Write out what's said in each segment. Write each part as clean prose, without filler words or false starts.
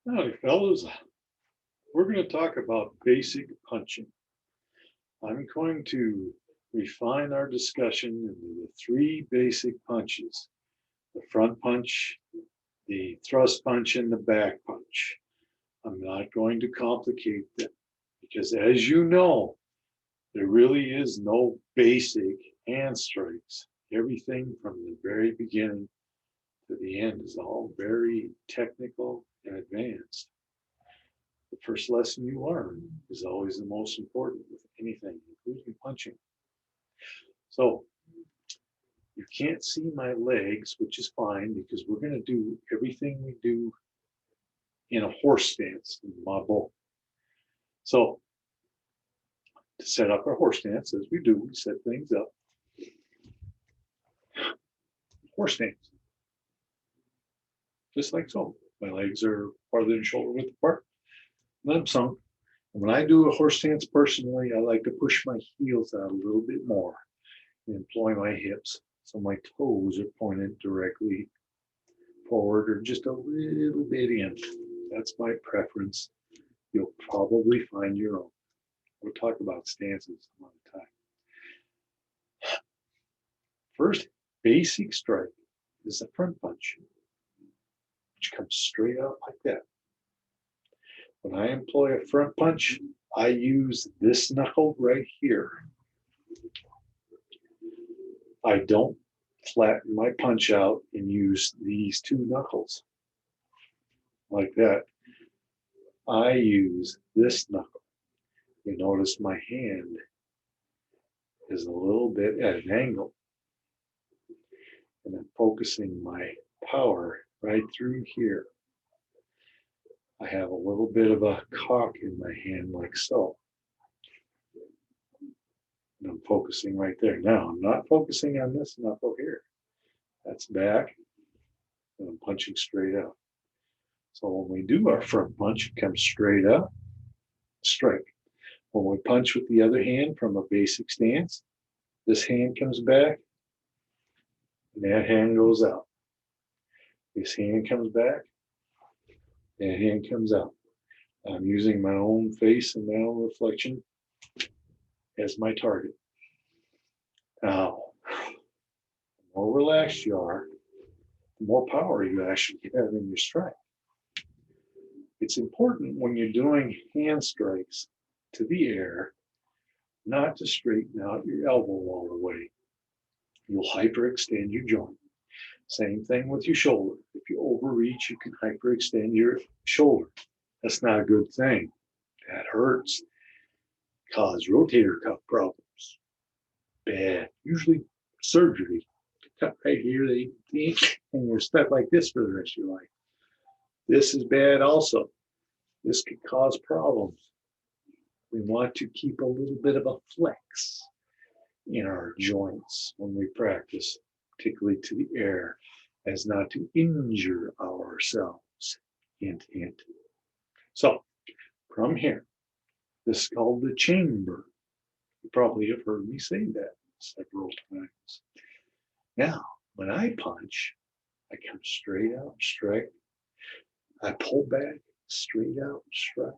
Howdy, fellas. We're going to talk about basic punching. I'm going to refine our discussion into the three basic punches: the front punch, the thrust punch, and the back punch. I'm not going to complicate them because, as you know, there really is no basic hand strikes. Everything from the very beginning to the end is all very technical and advanced. The first lesson you learn is always the most important with anything, including punching. So you can't see my legs, which is fine because we're going to do everything we do in a horse stance in my bow. So to set up our horse stance, as we do, we set things up. Horse stance, just like so. My legs are farther than shoulder width apart, and I'm sunk. And when I do a horse stance personally, I like to push my heels out a little bit more and employ my hips so my toes are pointed directly forward or just a little bit in. That's my preference. You'll probably find your own. We'll talk about stances some other time. First basic strike is the front punch, which comes straight out like that. When I employ a front punch, I use this knuckle right here. I don't flatten my punch out and use these two knuckles like that. I use this knuckle. You notice my hand is a little bit at an angle, and I'm focusing my power right through here. I have a little bit of a cock in my hand like so. And I'm focusing right there. Now, I'm not focusing on this knuckle here. That's back, and I'm punching straight out. So when we do our front punch, it comes straight up, strike. When we punch with the other hand from a basic stance, this hand comes back, and that hand goes out. This hand comes back, that hand comes out. I'm using my own face and my own reflection as my target. Now, the more relaxed you are, the more power you actually have in your strike. It's important when you're doing hand strikes to the air not to straighten out your elbow all the way. You'll hyperextend your joint. Same thing with your shoulder. If you overreach, you can hyperextend your shoulder. That's not a good thing. That hurts. Cause rotator cuff problems. Bad. Usually surgery. Cut right here, they and you're stuck like this for the rest of your life. This is bad also. This could cause problems. We want to keep a little bit of a flex in our joints when we practice, particularly to the air, as not to injure ourselves. Hint, hint. So, from here, this is called the chamber. You probably have heard me say that several times. Now, when I punch, I come straight out, strike. I pull back, straight out, strike.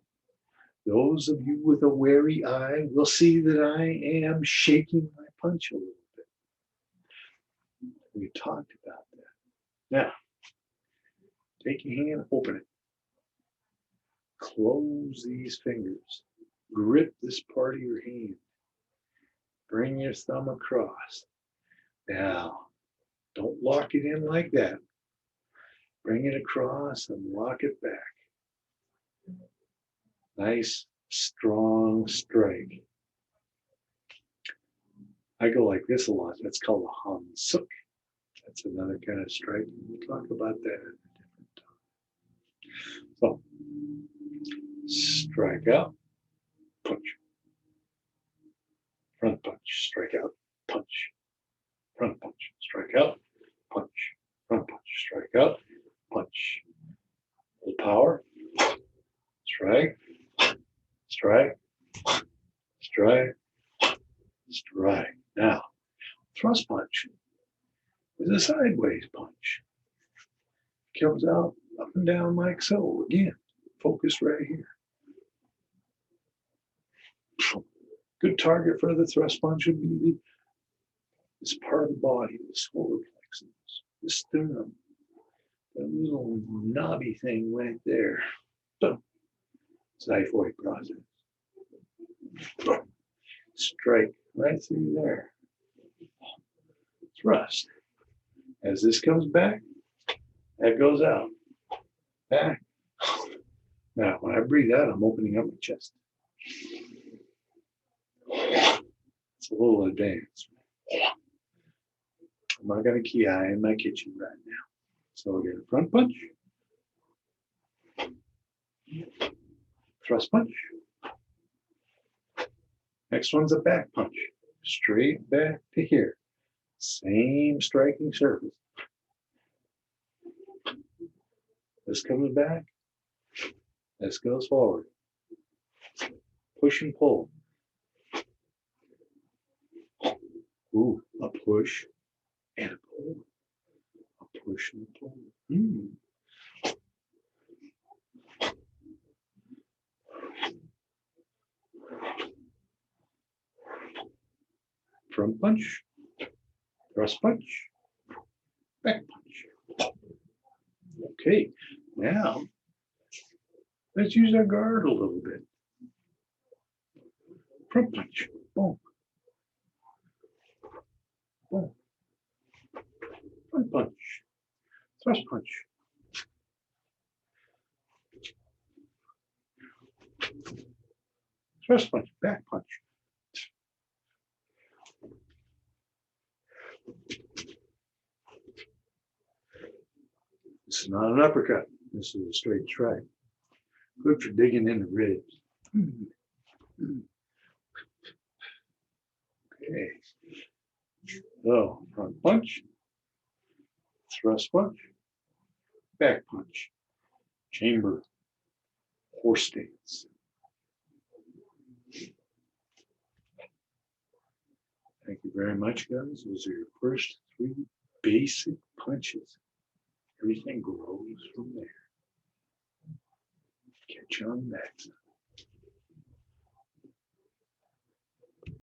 Those of you with a wary eye will see that I am shaking my punch a little bit. We talked about that. Now, take your hand, open it. Close these fingers. Grip this part of your hand. Bring your thumb across. Now, don't lock it in like that. Bring it across and lock it back. Nice, strong strike. I go like this a lot. That's called a hansuk. That's another kind of strike. We'll talk about that at a different time. So, strike out, punch. Front punch, strike out, punch. Front punch, strike out, punch. Front punch, strike out, punch. Full power, strike, strike, strike, strike. Now, thrust punch is a sideways punch. Comes out up and down like so again. Focus right here. Good target for the thrust punch would be this part of the body, the solar plexus, the sternum, that little knobby thing right there. Xiphoid process. Strike right through there. Thrust. As this comes back, that goes out. Back. Now, when I breathe out, I'm opening up my chest. It's a little advanced. I'm not going to key eye in my kitchen right now. So again, front punch. Thrust punch. Next one's a back punch. Straight back to here. Same striking surface. This comes back. This goes forward. Push and pull. Ooh, a push and a pull. A push and a pull. Front punch, thrust punch, back punch. Okay, now let's use our guard a little bit. Front punch, boom, boom. Front punch, thrust punch. Thrust punch, back punch. This is not an uppercut. This is a straight strike. Good for digging in the ribs. Okay. So, front punch, thrust punch, back punch, chamber, horse stance. Thank you very much, guys. Those are your first 3 basic punches. Everything grows from there. Catch you on the next.